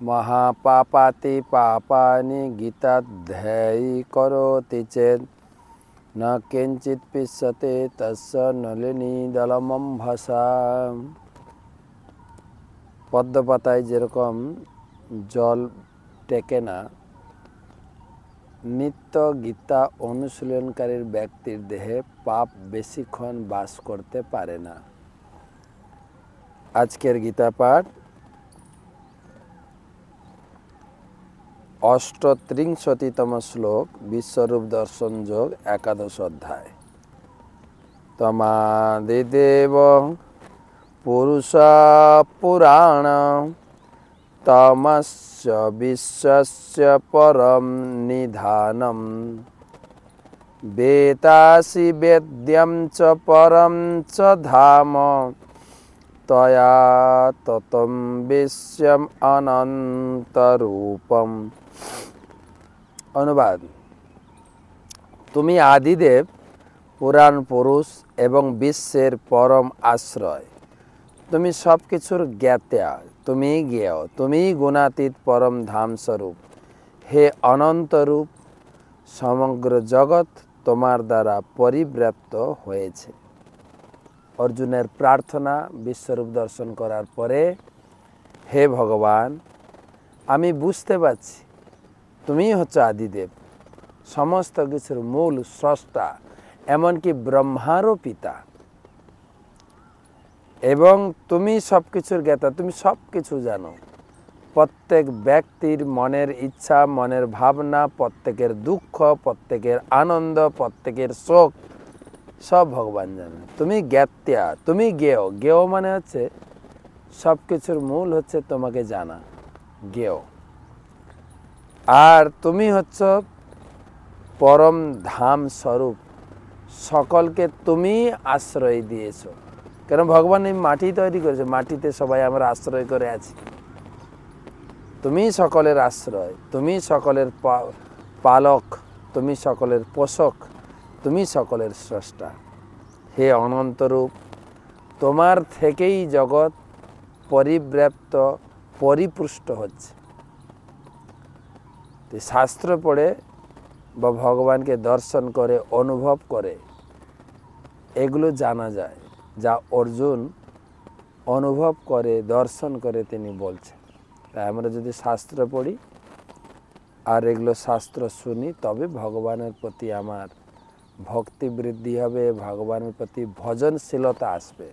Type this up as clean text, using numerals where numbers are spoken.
महापापाति पापानि गीताध्यायी करोति चेत् न किंचित् पिष्यते तस्य नलिनी दलमम्भसा। পদ্ম পাতায় যেরকম জল টেকে না, নিত্য গীতা অনুশীলনকারীর ব্যক্তির দেহে পাপ বেশিক্ষণ বাস করতে পারে না। আজকের গীতা পাঠ 38তম শ্লোক, বিশ্বরূপ দর্শন যোগ, একাদশ অধ্যায়। তমাদিদেব পুরুষ পুরাণ তমস্য বিশ্বস্য পরম নিধানম বেতাসি বেদ্যম চ পরম চ ধাম তয়া ততম বিশ্বম অনন্তরূপম। অনুবাদ: তুমি আদিদেব, পুরাণ পুরুষ এবং বিশ্বের পরম আশ্রয়। তুমি সব কিছুর জ্ঞাতা, তুমি জ্ঞেয়, তুমি গুণাতীত পরম ধাম স্বরূপ। হে অনন্তরূপ, সমগ্র জগৎ তোমার দ্বারা পরিব্যাপ্ত হয়েছে। অর্জুনের প্রার্থনা বিশ্বরূপ দর্শন করার পরে, হে ভগবান, আমি বুঝতে পারছি তুমি হচ্ছে আদিদেব, সমস্ত কিছুর মূল স্রষ্টা, এমনকি ব্রহ্মারও পিতা, এবং তুমি সব কিছুর জ্ঞাতা, তুমি সব কিছু জানো। প্রত্যেক ব্যক্তির মনের ইচ্ছা, মনের ভাবনা, প্রত্যেকের দুঃখ, প্রত্যেকের আনন্দ, প্রত্যেকের শোক, সব ভগবান জানেন। তুমি জ্ঞাতা, তুমি জ্ঞেয়। জ্ঞেয় মানে হচ্ছে সব কিছুর মূল হচ্ছে তোমাকে জানা, জ্ঞেয়। আর তুমি হচ্ছ পরম ধাম স্বরূপ, সকলকে তুমি আশ্রয় দিয়েছ। কারণ ভগবান এই মাটি তৈরি করেছে, মাটিতে সবাই আমরা আশ্রয় করে আছি। তুমি সকলের আশ্রয়, তুমি সকলের পালক, তুমি সকলের পোষক, তুমি সকলের স্রষ্টা। হে অনন্তরূপ, তোমার থেকেই জগৎ পরিব্যাপ্ত, পরিপুষ্ট হচ্ছে। শাস্ত্র পড়ে বা ভগবানকে দর্শন করে, অনুভব করে, এগুলো জানা যায়। যা অর্জুন অনুভব করে, দর্শন করে তিনি বলছেন। তাই আমরা যদি শাস্ত্র পড়ি আর এগুলো শাস্ত্র শুনি, তবে ভগবানের প্রতি আমার ভক্তি বৃদ্ধি হবে, ভগবানের প্রতি ভজনশীলতা আসবে।